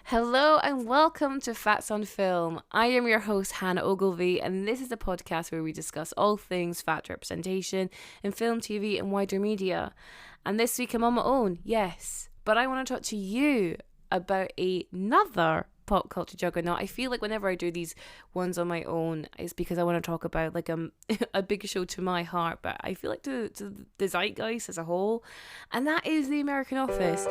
Hello and welcome to Fats on Film. I am your host Hannah Ogilvie, and this is a podcast where we discuss all things fat representation in film, TV and wider media. And this week I'm on my own, yes, but I want to talk to you about another pop culture juggernaut. I feel like whenever I do these ones on my own, it's because I want to talk about like a big show to my heart, but I feel like to the zeitgeist as a whole, and that is The American Office.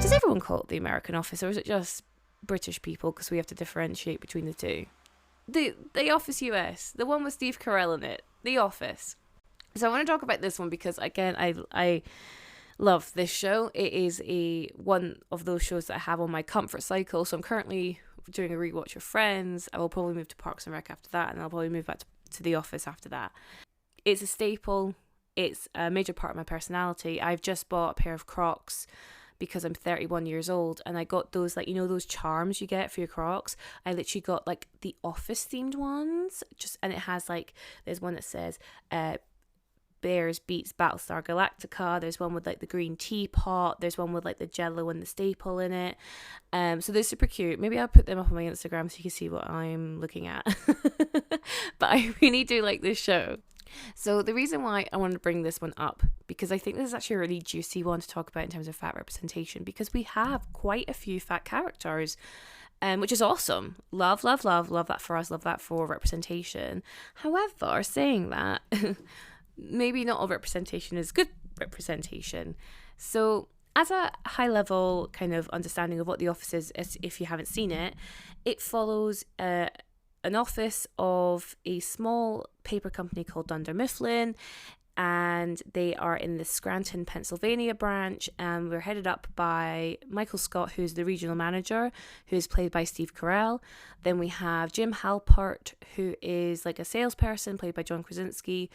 Does everyone call it The American Office, or is it just British people because we have to differentiate between the two? The Office US, the one with Steve Carell in it, The Office. So I want to talk about this one because, again, I love this show. It is one of those shows that I have on my comfort cycle. So I'm currently doing a rewatch of Friends. I will probably move to Parks and Rec after that, and I'll probably move back to The Office after that. It's a staple. It's a major part of my personality. I've just bought a pair of Crocs because I'm 31 years old, and I got those, like, you know, those charms you get for your Crocs. I literally got like the Office themed ones, and it has like, there's one that says Bears beats Battlestar Galactica. There's one with like the green teapot. There's one with like the Jello and the staple in it. So they're super cute. Maybe I'll put them up on my Instagram so you can see what I'm looking at. But I really do like this show. So the reason why I wanted to bring this one up, because I think this is actually a really juicy one to talk about in terms of fat representation, because we have quite a few fat characters, which is awesome. Love that for us, love that for representation. However, saying that, maybe not all representation is good representation. So as a high level kind of understanding of what The Office is, if you haven't seen it, it follows an office of a small paper company called Dunder Mifflin, and they are in the Scranton, Pennsylvania branch, and we're headed up by Michael Scott, who's the regional manager, who is played by Steve Carell. Then we have Jim Halpert, who is like a salesperson, played by John Krasinski.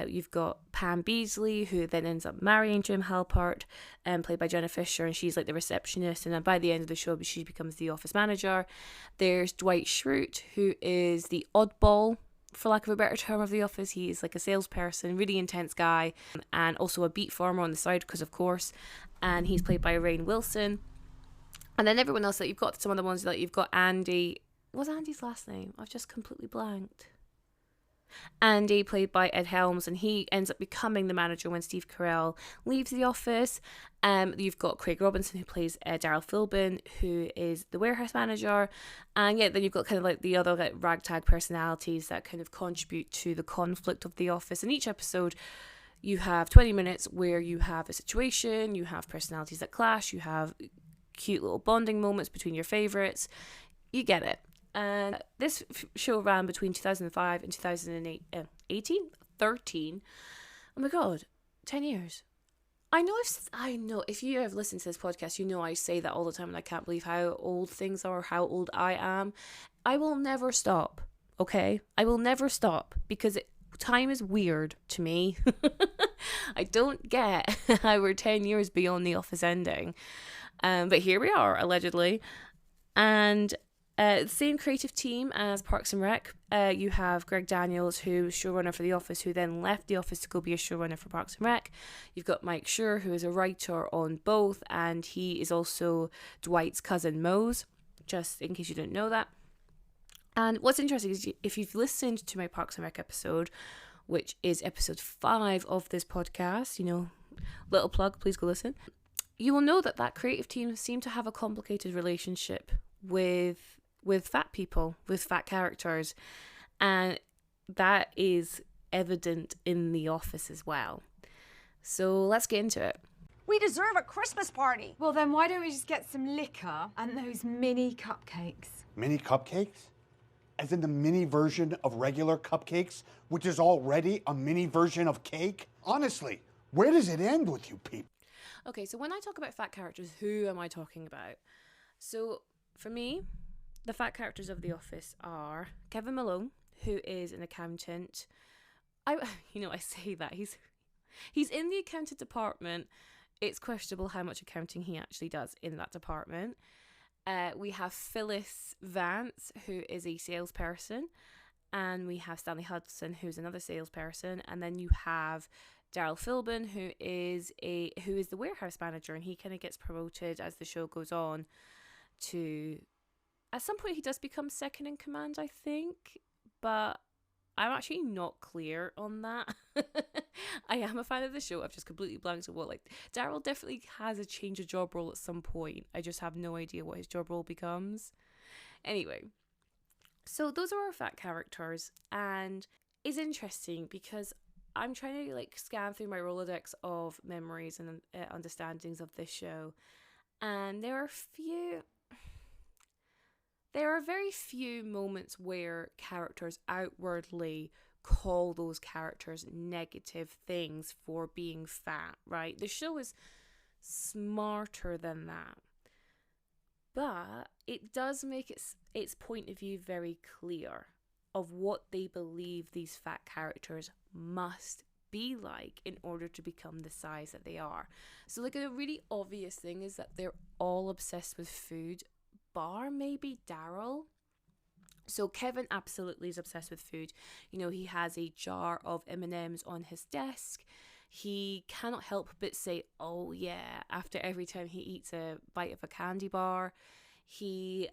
You've got Pam Beasley, who then ends up marrying Jim Halpert, played by Jenna Fisher, and she's like the receptionist, and then by the end of the show she becomes the office manager. There's Dwight Schrute, who is the oddball, for lack of a better term, of the office. He is like a salesperson, really intense guy, and also a beet farmer on the side, because of course, and he's played by Rainn Wilson. And then everyone else, that you've got some of the ones, like you've got Andy. What's Andy's last name? I've just completely blanked. Andy, played by Ed Helms, and he ends up becoming the manager when Steve Carell leaves the office. You've got Craig Robinson, who plays Daryl Philbin, who is the warehouse manager, and then you've got kind of like the other like ragtag personalities that kind of contribute to the conflict of the office. In each episode, you have 20 minutes where you have a situation, you have personalities that clash, you have cute little bonding moments between your favourites. You get it. And this show ran between 2005 and 13. Oh my god, 10 years. I know if you have listened to this podcast, you know I say that all the time, and I can't believe how old things are, how old I am. I will never stop, okay? I will never stop, because time is weird to me. I don't get how we're 10 years beyond the Office ending. But here we are, allegedly. And same creative team as Parks and Rec. You have Greg Daniels, who's showrunner for The Office, who then left The Office to go be a showrunner for Parks and Rec. You've got Mike Schur, who is a writer on both, and he is also Dwight's cousin Mose, just in case you didn't know that. And what's interesting is, if you've listened to my Parks and Rec episode, which is episode 5 of this podcast, little plug, please go listen, you will know that creative team seemed to have a complicated relationship with fat people, with fat characters, and that is evident in The Office as well. So let's get into it. We deserve a Christmas party. Well, then why don't we just get some liquor and those mini cupcakes? Mini cupcakes? As in the mini version of regular cupcakes, which is already a mini version of cake? Honestly, where does it end with you people? Okay, so when I talk about fat characters, who am I talking about? So for me, the fat characters of The Office are Kevin Malone, who is an accountant. I say that he's in the accountant department. It's questionable how much accounting he actually does in that department. We have Phyllis Vance, who is a salesperson, and we have Stanley Hudson, who's another salesperson, and then you have Daryl Philbin, who is the warehouse manager, and he kind of gets promoted as the show goes on to, at some point he does become second in command, I think, but I'm actually not clear on that. I am a fan of the show. I've just completely blanked on what, like, Daryl definitely has a change of job role at some point. I just have no idea what his job role becomes. Anyway, so those are our fat characters, and it's interesting because I'm trying to like scan through my Rolodex of memories and understandings of this show, and there are very few moments where characters outwardly call those characters negative things for being fat, right? The show is smarter than that. But it does make its point of view very clear of what they believe these fat characters must be like in order to become the size that they are. So like a really obvious thing is that they're all obsessed with food, bar maybe Daryl. So Kevin absolutely is obsessed with food. You know, he has a jar of M&Ms on his desk. He cannot help but say, oh yeah, after every time he eats a bite of a candy bar. He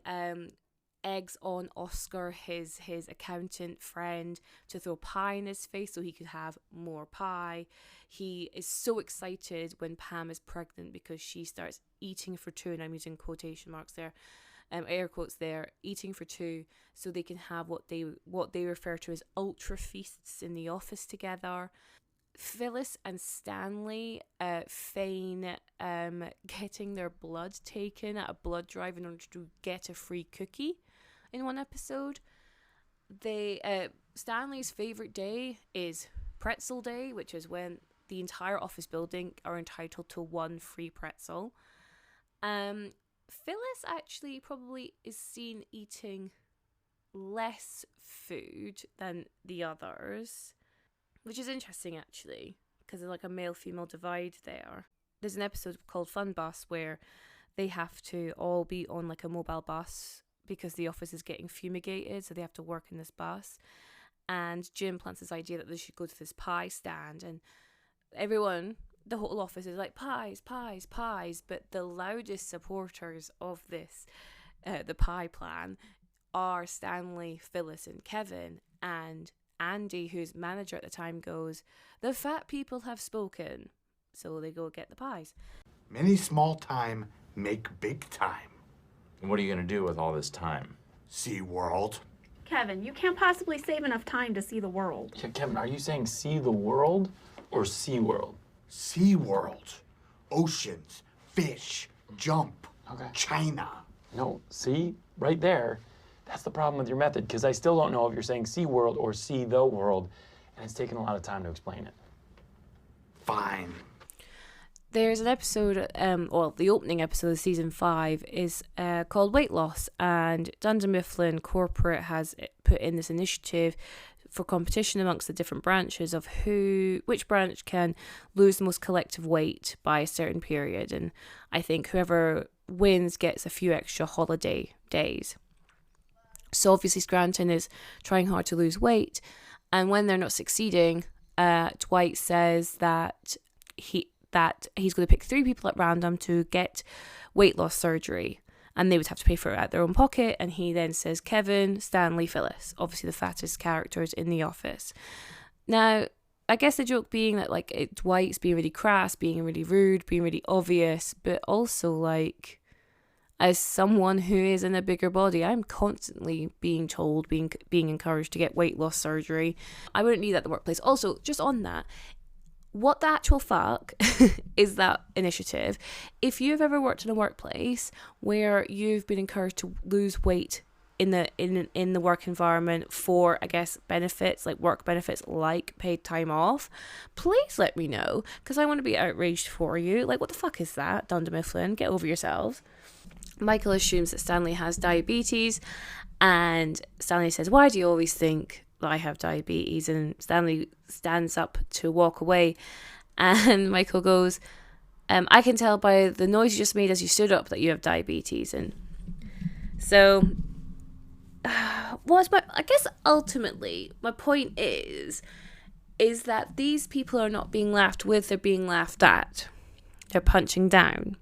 eggs on Oscar, his accountant friend, to throw pie in his face so he could have more pie. He is so excited when Pam is pregnant because she starts eating for two, and I'm using quotation marks there, air quotes there, eating for two, so they can have what they refer to as ultra feasts in the office together. Phyllis and Stanley feign getting their blood taken at a blood drive in order to get a free cookie in one episode. Stanley's favourite day is pretzel day, which is when the entire office building are entitled to one free pretzel. Phyllis actually probably is seen eating less food than the others, which is interesting actually, because there's like a male-female divide there. There's an episode called Fun Bus where they have to all be on like a mobile bus because the office is getting fumigated, so they have to work in this bus. And Jim plants this idea that they should go to this pie stand, and everyone, the whole office is like, pies, pies, pies. But the loudest supporters of this, the pie plan, are Stanley, Phyllis, and Kevin. And Andy, who's manager at the time, goes, the fat people have spoken. So they go get the pies. Many small time make big time. And what are you going to do with all this time? See world. Kevin, you can't possibly save enough time to see the world. Yeah, Kevin, are you saying see the world or sea world? Sea world. Oceans, fish, jump, Okay. China. No, see? Right there. That's the problem with your method, because I still don't know if you're saying sea world or see the world, and it's taken a lot of time to explain it. Fine. There's an episode, the opening episode of season 5 is called Weight Loss, and Dunder Mifflin Corporate has put in this initiative for competition amongst the different branches of which branch can lose the most collective weight by a certain period, and I think whoever wins gets a few extra holiday days. So obviously Scranton is trying hard to lose weight, and when they're not succeeding, Dwight says that he's going to pick 3 people at random to get weight loss surgery, and they would have to pay for it out of their own pocket. And he then says Kevin, Stanley, Phyllis, obviously the fattest characters in the office. Now, I guess the joke being that like Dwight's being really crass, being really rude, being really obvious, but also like, as someone who is in a bigger body, I'm constantly being told, being encouraged to get weight loss surgery. I wouldn't need that at the workplace. Also, just on that, what the actual fuck is that initiative? If you've ever worked in a workplace where you've been encouraged to lose weight in the work environment for, I guess, benefits, like work benefits like paid time off, please let me know, because I want to be outraged for you. Like, what the fuck is that, Dunder Mifflin? Get over yourselves. Michael assumes that Stanley has diabetes, and Stanley says, why do you always think I have diabetes? And Stanley stands up to walk away, and Michael goes, I can tell by the noise you just made as you stood up that you have diabetes. And so I guess ultimately my point is is that these people are not being laughed with, they're being laughed at. They're punching down.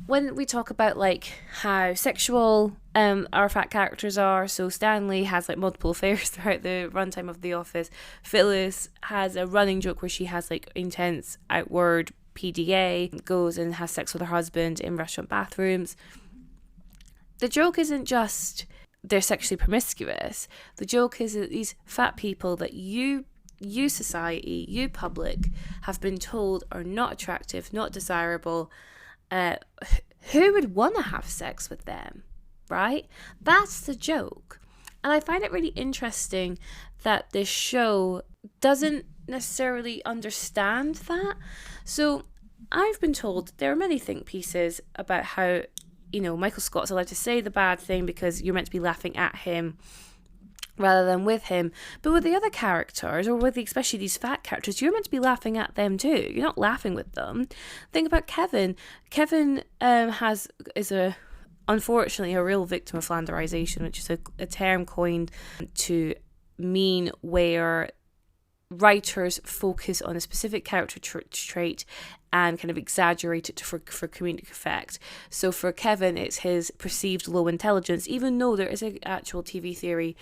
When we talk about like how sexual our fat characters are, so Stanley has like multiple affairs throughout the runtime of The Office. Phyllis has a running joke where she has like intense outward PDA, goes and has sex with her husband in restaurant bathrooms. The joke isn't just they're sexually promiscuous. The joke is that these fat people that you society, you public, have been told are not attractive, not desirable, who would want to have sex with them, right? That's the joke. And I find it really interesting that this show doesn't necessarily understand that. So I've been told there are many think pieces about how, you know, Michael Scott's allowed to say the bad thing because you're meant to be laughing at him rather than with him. But with the other characters, or with especially these fat characters, you're meant to be laughing at them too. You're not laughing with them. Think about Kevin. Kevin is unfortunately a real victim of flanderization, which is a term coined to mean where writers focus on a specific character trait and kind of exaggerate it for comedic effect. So for Kevin, it's his perceived low intelligence, even though there is an actual TV theory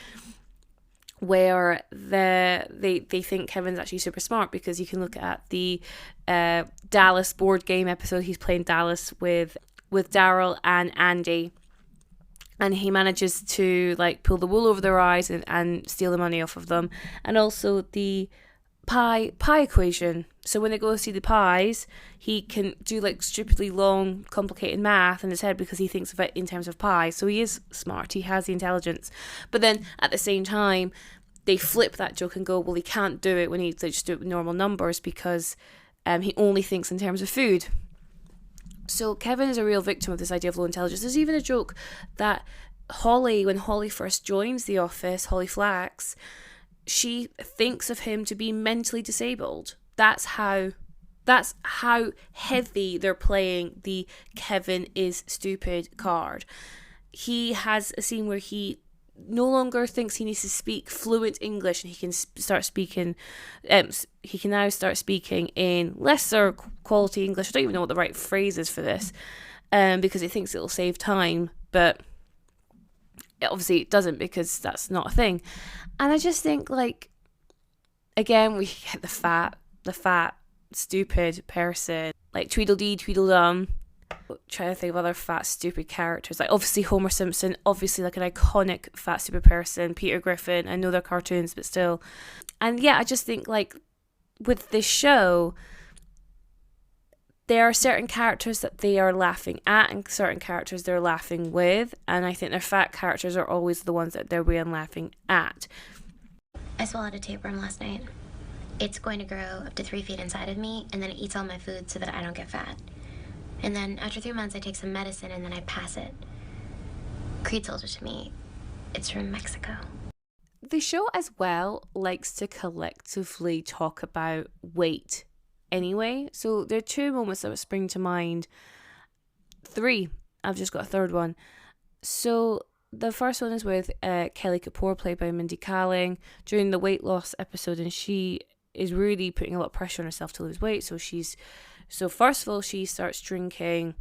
where they think Kevin's actually super smart, because you can look at the Dallas board game episode. He's playing Dallas with Daryl and Andy, and he manages to like pull the wool over their eyes and steal the money off of them. And also the pie equation. So when they go see the pies, he can do like stupidly long, complicated math in his head because he thinks of it in terms of pie. So he is smart. He has the intelligence. But then at the same time, they flip that joke and go, well, he can't do it when he just do it with normal numbers because he only thinks in terms of food. So Kevin is a real victim of this idea of low intelligence. There's even a joke that Holly, when Holly first joins the office, Holly Flax, she thinks of him to be mentally disabled. That's how heavy they're playing the Kevin is stupid card. He has a scene where he no longer thinks he needs to speak fluent English, and he can start speaking. He can now start speaking in lesser quality English. I don't even know what the right phrase is for this, because he thinks it'll save time, but obviously it doesn't, because that's not a thing. And I just think, like, again, we get the fat, stupid person, like Tweedledee, Tweedledum. Trying to think of other fat, stupid characters. Like, obviously Homer Simpson, obviously like an iconic fat, stupid person. Peter Griffin, I know they're cartoons, but still. And yeah, I just think, like, with this show, there are certain characters that they are laughing at and certain characters they're laughing with. And I think their fat characters are always the ones that they're being laughing at. I swallowed a tapeworm last night. It's going to grow up to 3 feet inside of me, and then it eats all my food so that I don't get fat. And then after 3 months, I take some medicine, and then I pass it. Creed sold it to me. It's from Mexico. The show as well likes to collectively talk about weight anyway. So there are 2 moments that spring to mind. 3. I've just got a third one. So the first one is with Kelly Kapoor, played by Mindy Kaling, during the weight loss episode, and she is really putting a lot of pressure on herself to lose weight. So first of all, she starts drinking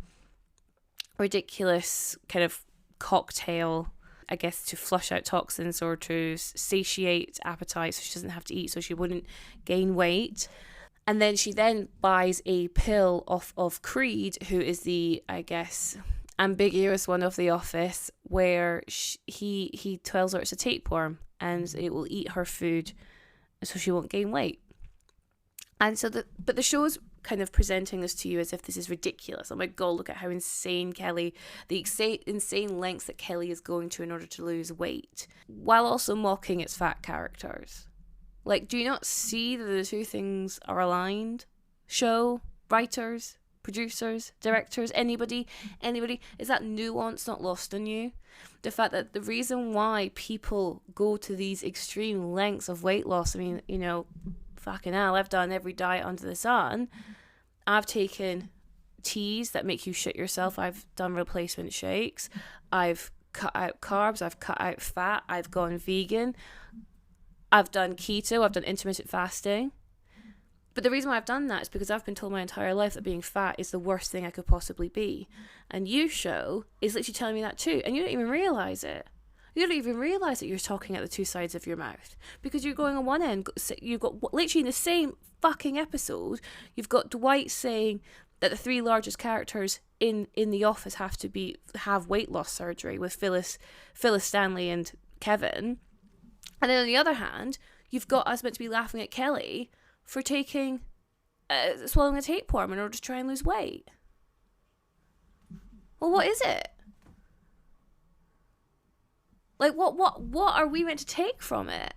ridiculous kind of cocktail, I guess, to flush out toxins or to satiate appetite, so she doesn't have to eat, so she wouldn't gain weight. And then she then buys a pill off of Creed, who is the, I guess, ambiguous one of The Office, where he tells her it's a tapeworm and it will eat her food so she won't gain weight. And so but the show's kind of presenting this to you as if this is ridiculous. Oh my god, look at how insane Kelly, the insane lengths that Kelly is going to in order to lose weight, while also mocking its fat characters. Like, do you not see that the 2 things are aligned? Show, writers, producers, directors, anybody, is that nuance not lost on you? The fact that the reason why people go to these extreme lengths of weight loss, I mean, you know, fucking hell, I've done every diet under the sun. I've taken teas that make you shit yourself. I've done replacement shakes. I've cut out carbs. I've cut out fat. I've gone vegan. I've done keto, I've done intermittent fasting. But the reason why I've done that is because I've been told my entire life that being fat is the worst thing I could possibly be. And you show is literally telling me that too. And you don't even realise it. You don't even realise that you're talking at the two sides of your mouth. Because you're going on one end, you've got literally in the same fucking episode, you've got Dwight saying that the three largest characters in The Office have weight loss surgery with Phyllis, Stanley and Kevin. And then on the other hand, you've got us meant to be laughing at Kelly for swallowing a tapeworm in order to try and lose weight. Well, what is it? Like, what are we meant to take from it?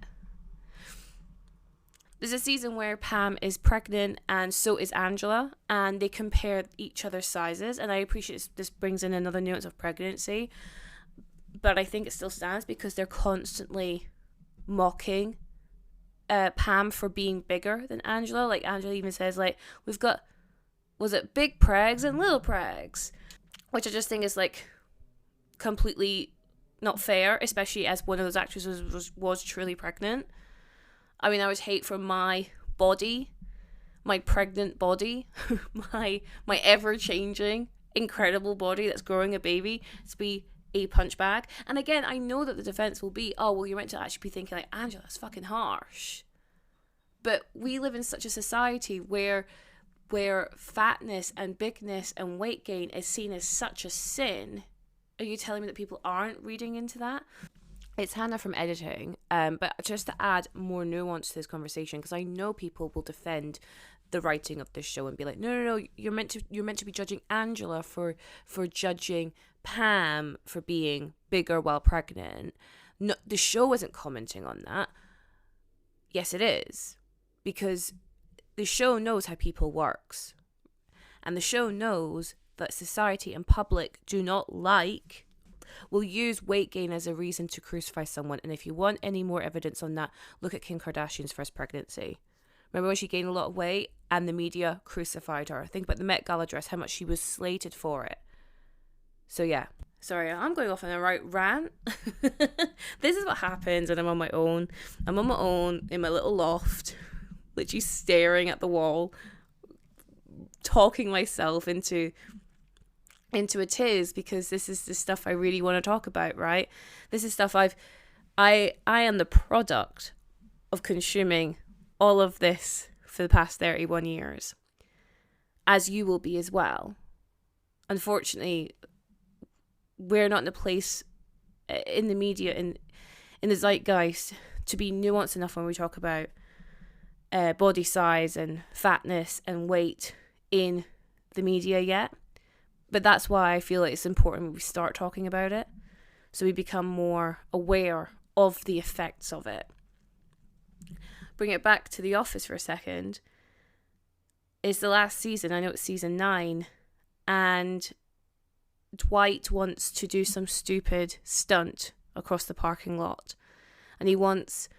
There's a season where Pam is pregnant and so is Angela, and they compare each other's sizes, and I appreciate this brings in another nuance of pregnancy, but I think it still stands because they're constantly mocking Pam for being bigger than Angela. Like, Angela even says, like, we've got, was it big pregs and little pregs? Which I just think is, like, completely not fair, especially as one of those actresses was truly pregnant. I mean, I would hate for my body, my pregnant body, my ever-changing, incredible body that's growing a baby to be a punch bag. And again, I know that the defense will be, oh, well, you're meant to actually be thinking like, Angela, that's fucking harsh. But we live in such a society where fatness and bigness and weight gain is seen as such a sin. Are you telling me that people aren't reading into that? It's Hannah from editing, but just to add more nuance to this conversation, because I know people will defend the writing of this show and be like, no, you're meant to be judging Angela for judging Pam for being bigger while pregnant. No, the show isn't commenting on that. Yes, it is, because the show knows how people works, and the show knows that society and public do not like, will use weight gain as a reason to crucify someone. And if you want any more evidence on that, look at Kim Kardashian's first pregnancy. Remember when she gained a lot of weight and the media crucified her? Think about the Met Gala dress, how much she was slated for it. So yeah, sorry, I'm going off on a right rant. This is what happens when I'm on my own. I'm on my own in my little loft, literally staring at the wall, talking myself into a tears, because this is the stuff I really want to talk about, right? This is stuff I am the product of consuming all of this for the past 31 years, as you will be as well. Unfortunately, we're not in a place in the media, in the zeitgeist, to be nuanced enough when we talk about body size and fatness and weight in the media yet. But that's why I feel like it's important we start talking about it, so we become more aware of the effects of it. Bring it back to The Office for a second. It's the last season, I know it's season 9, and Dwight wants to do some stupid stunt across the parking lot, and he wants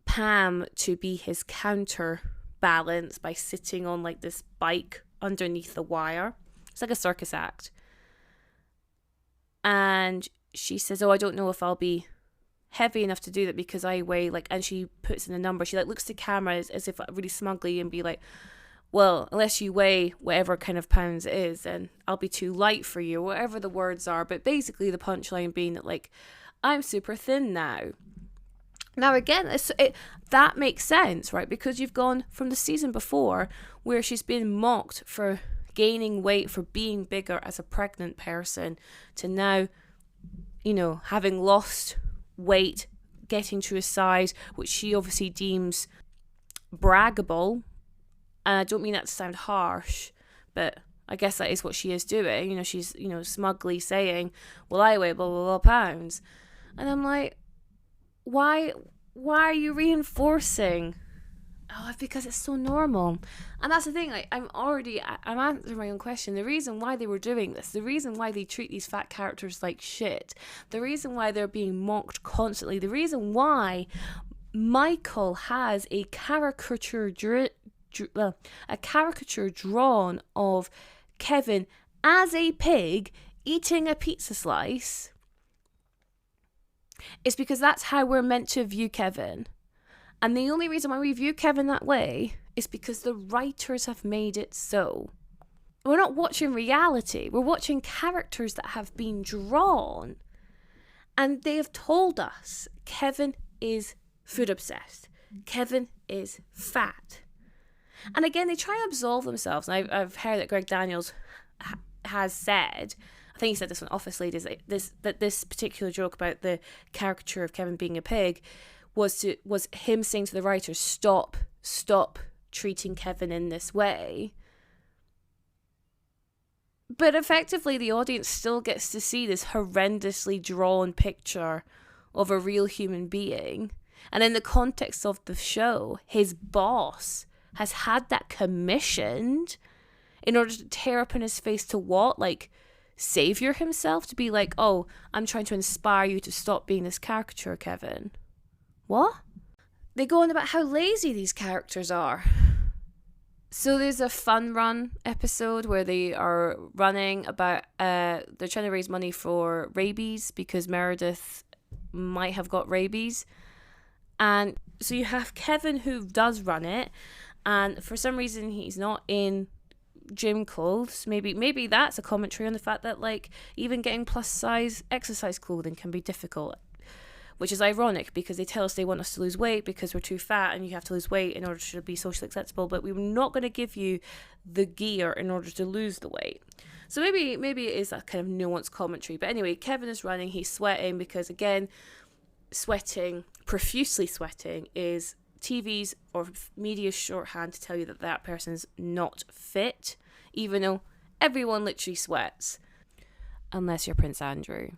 Pam to be his counterbalance by sitting on like this bike underneath the wire. It's like a circus act. And she says, oh, I don't know if I'll be heavy enough to do that because I weigh like, and she puts in a number. She like looks to camera as if really smugly and be like, well, unless you weigh whatever kind of pounds it is, then I'll be too light for you, whatever the words are. But basically the punchline being that like, I'm super thin now. Now again, that makes sense, right? Because you've gone from the season before where she's been mocked for gaining weight, for being bigger as a pregnant person, to now, you know, having lost weight, getting to a size which she obviously deems braggable. And I don't mean that to sound harsh, but I guess that is what she is doing. You know, she's, you know, smugly saying, well, I weigh blah, blah, blah pounds. And I'm like, why are you reinforcing? Oh, because it's so normal. And that's the thing, like, I'm answering my own question. The reason why they were doing this, the reason why they treat these fat characters like shit, the reason why they're being mocked constantly, the reason why Michael has a caricature drawn of Kevin as a pig eating a pizza slice, is because that's how we're meant to view Kevin. And the only reason why we view Kevin that way is because the writers have made it so. We're not watching reality. We're watching characters that have been drawn. And they have told us Kevin is food obsessed. Kevin is fat. And again, they try and absolve themselves. And I've heard that Greg Daniels has said, I think he said this on Office Ladies, that this particular joke about the caricature of Kevin being a pig was him saying to the writers, stop treating Kevin in this way. But effectively, the audience still gets to see this horrendously drawn picture of a real human being. And in the context of the show, his boss has had that commissioned in order to tear up in his face to what? Like, savior himself? To be like, oh, I'm trying to inspire you to stop being this caricature, Kevin. What? They go on about how lazy these characters are. So there's a fun run episode where they are running about, they're trying to raise money for rabies because Meredith might have got rabies. And so you have Kevin who does run it, and for some reason he's not in gym clothes. Maybe that's a commentary on the fact that, like, even getting plus size exercise clothing can be difficult, which is ironic because they tell us they want us to lose weight because we're too fat and you have to lose weight in order to be socially acceptable, but we're not going to give you the gear in order to lose the weight. So maybe it is that kind of nuanced commentary. But anyway, Kevin is running, he's sweating because, again, profusely sweating is TV's or media's shorthand to tell you that person's not fit, even though everyone literally sweats, unless you're Prince Andrew.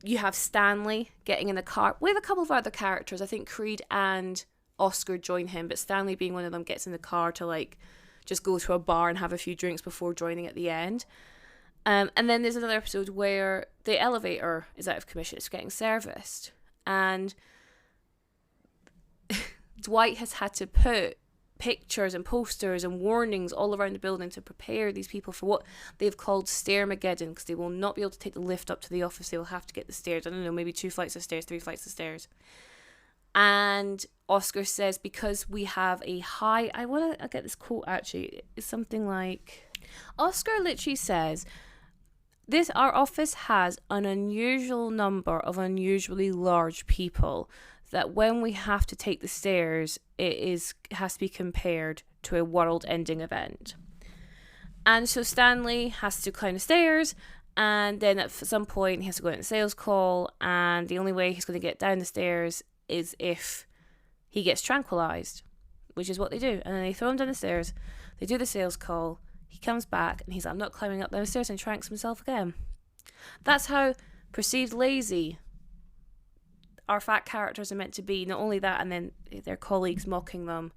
You have Stanley getting in the car. We have a couple of other characters. I think Creed and Oscar join him, but Stanley being one of them gets in the car to, like, just go to a bar and have a few drinks before joining at the end. And then there's another episode where the elevator is out of commission. It's getting serviced. And Dwight has had to put pictures and posters and warnings all around the building to prepare these people for what they've called Stairmageddon, because they will not be able to take the lift up to the office. They will have to get the stairs. I don't know, maybe 2 flights of stairs, 3 flights of stairs. And Oscar says, because we have a high... I get this quote, actually. It's something like... Oscar literally says, our office has an unusual number of unusually large people, that when we have to take the stairs, has to be compared to a world-ending event. And so Stanley has to climb the stairs, and then at some point he has to go in a sales call, and the only way he's going to get down the stairs is if he gets tranquilized, which is what they do. And then they throw him down the stairs, they do the sales call, he comes back, and he's like, I'm not climbing up down the stairs, and tranks himself again. That's how perceived lazy our fat characters are meant to be. Not only that, and then their colleagues mocking them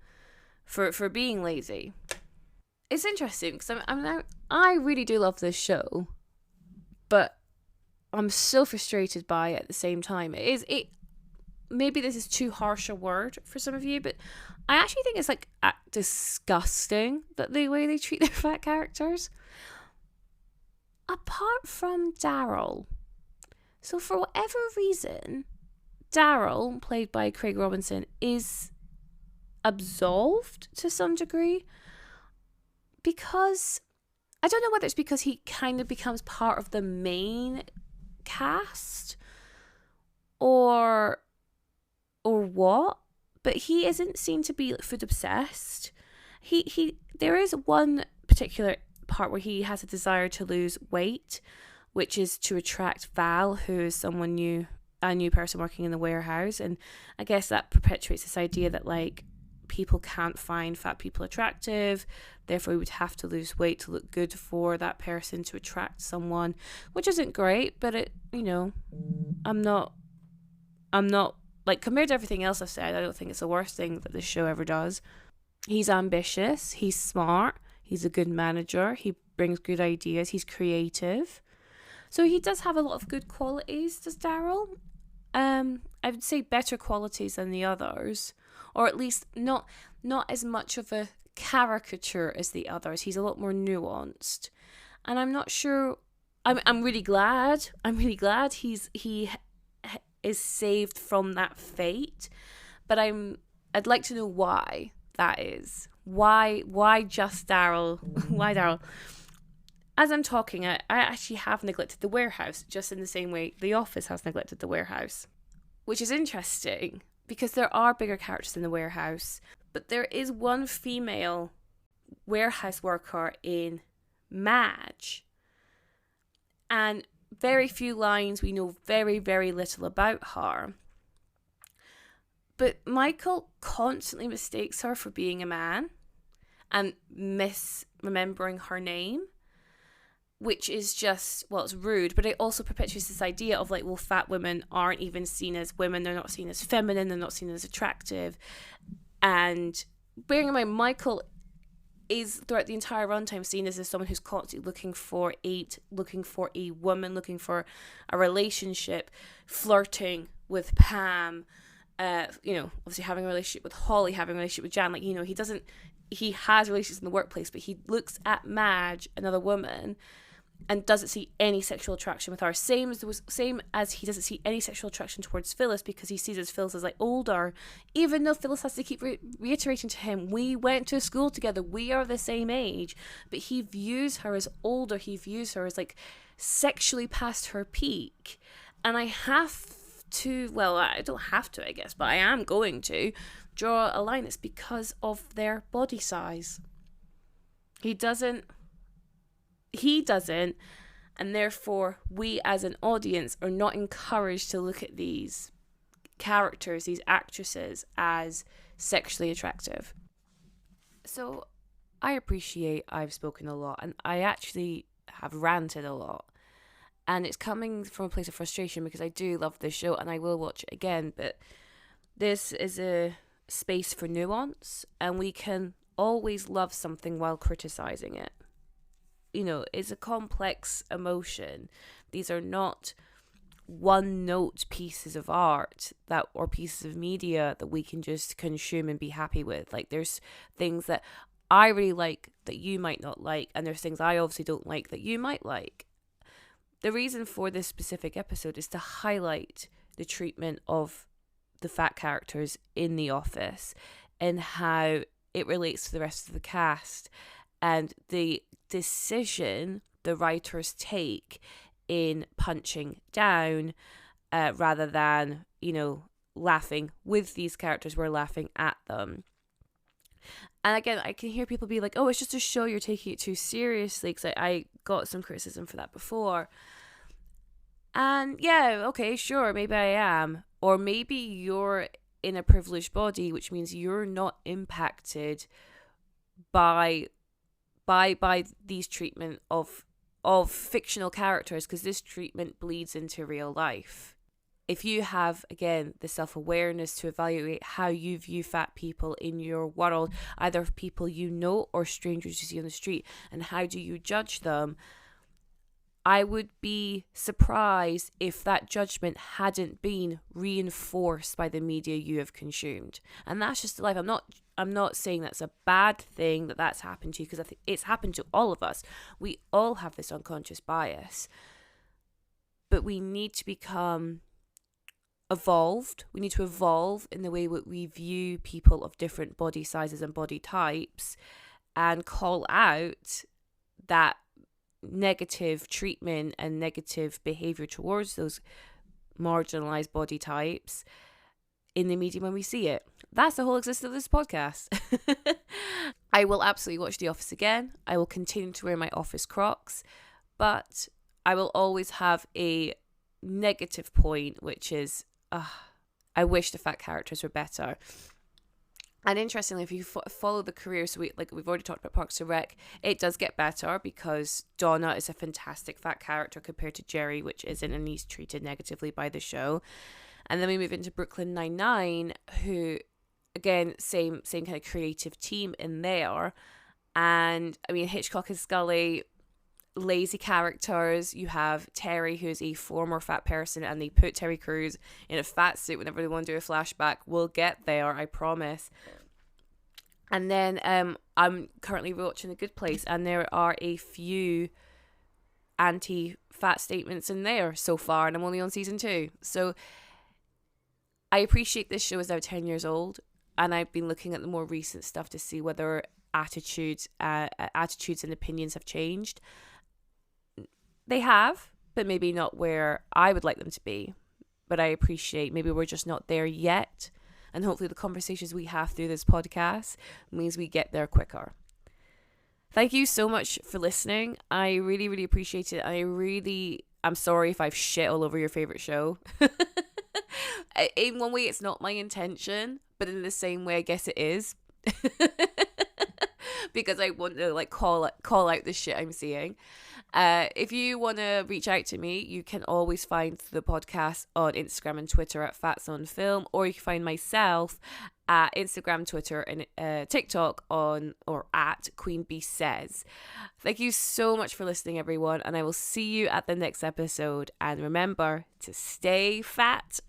for being lazy. It's interesting because I really do love this show, but I'm so frustrated by it at the same time. Maybe this is too harsh a word for some of you, but I actually think it's like disgusting that the way they treat their fat characters. Apart from Daryl. So for whatever reason, Daryl, played by Craig Robinson, is absolved to some degree, because I don't know whether it's because he kind of becomes part of the main cast or what, but he isn't seen to be food obsessed. There is one particular part where he has a desire to lose weight, which is to attract Val, who is a new person working in the warehouse. And I guess that perpetuates this idea that, like, people can't find fat people attractive, therefore we would have to lose weight to look good for that person to attract someone, which isn't great, but I'm not like, compared to everything else I've said, I don't think it's the worst thing that this show ever does. He's ambitious, he's smart, he's a good manager, he brings good ideas, he's creative. So he does have a lot of good qualities, does Daryl. I would say better qualities than the others, or at least not as much of a caricature as the others. He's a lot more nuanced, and I'm not sure. I'm really glad. he is saved from that fate, but I'm I'd like to know why that is. Why just Daryl? Why Daryl? As I'm talking, I actually have neglected the warehouse, just in the same way The Office has neglected the warehouse. Which is interesting, because there are bigger characters in the warehouse, but there is one female warehouse worker in Madge. And very few lines, we know very, very little about her. But Michael constantly mistakes her for being a man and misremembering her name, which is just, well, it's rude, but it also perpetuates this idea of like, well, fat women aren't even seen as women, they're not seen as feminine, they're not seen as attractive. And bearing in mind, Michael is throughout the entire runtime seen as someone who's constantly looking for a woman, looking for a relationship, flirting with Pam, obviously having a relationship with Holly, having a relationship with Jan. Like, he has relationships in the workplace, but he looks at Madge, another woman, and doesn't see any sexual attraction with her. Same as he doesn't see any sexual attraction towards Phyllis, because he sees Phyllis as like older, even though Phyllis has to keep reiterating to him, we went to school together, we are the same age. But he views her as older, he views her as like sexually past her peak. And I have to, well, I don't have to, I guess, but I am going to draw a line. It's because of their body size. He doesn't, and therefore we as an audience are not encouraged to look at these characters, these actresses, as sexually attractive. So I appreciate I've spoken a lot, and I actually have ranted a lot, and it's coming from a place of frustration because I do love this show and I will watch it again, but this is a space for nuance, and we can always love something while criticizing it. It's a complex emotion. These are not one-note pieces of art or pieces of media that we can just consume and be happy with. Like, there's things that I really like that you might not like, and there's things I obviously don't like that you might like. The reason for this specific episode is to highlight the treatment of the fat characters in The Office and how it relates to the rest of the cast, and the decision the writers take in punching down rather than, laughing with these characters. We're laughing at them. And again, I can hear people be like, oh, it's just a show, you're taking it too seriously, because I got some criticism for that before. And yeah, okay, sure, maybe I am. Or maybe you're in a privileged body, which means you're not impacted by these treatment of fictional characters, because this treatment bleeds into real life. If you have, again, the self-awareness to evaluate how you view fat people in your world, either people you know or strangers you see on the street, and how do you judge them, I would be surprised if that judgment hadn't been reinforced by the media you have consumed. And that's just life. I'm not saying that's a bad thing that that's happened to you, because I think it's happened to all of us. We all have this unconscious bias. But we need to become evolved. We need to evolve in the way that we view people of different body sizes and body types, and call out that negative treatment and negative behavior towards those marginalized body types in the media when we see it. That's the whole existence of this podcast. I will absolutely watch The Office again. I will continue to wear my office Crocs, but I will always have a negative point, which is I wish the fat characters were better. And interestingly, if you follow the career, so we've already talked about Parks and Rec, it does get better, because Donna is a fantastic fat character compared to Jerry, which isn't, and he's treated negatively by the show. And then we move into Brooklyn Nine-Nine, who, again, same kind of creative team in there. And I mean, Hitchcock and Scully, lazy characters. You have Terry, who's a former fat person, and they put Terry Crews in a fat suit whenever they want to do a flashback. We'll get there, I promise. And then I'm currently watching The Good Place, and there are a few anti-fat statements in there so far, and I'm only on season 2. So I appreciate this show is now 10 years old. and I've been looking at the more recent stuff to see whether attitudes and opinions have changed. They have, but maybe not where I would like them to be. But I appreciate maybe we're just not there yet. And hopefully the conversations we have through this podcast means we get there quicker. Thank you so much for listening. I really, really appreciate it. I'm sorry if I've shit all over your favorite show. In one way, it's not my intention, but in the same way, I guess it is. Because I want to like call out the shit I'm seeing. If you want to reach out to me, you can always find the podcast on Instagram and Twitter at Fats on Film, or you can find myself at Instagram, Twitter, and TikTok at Queen Bee Says. Thank you so much for listening, everyone, and I will see you at the next episode. And remember to stay fat.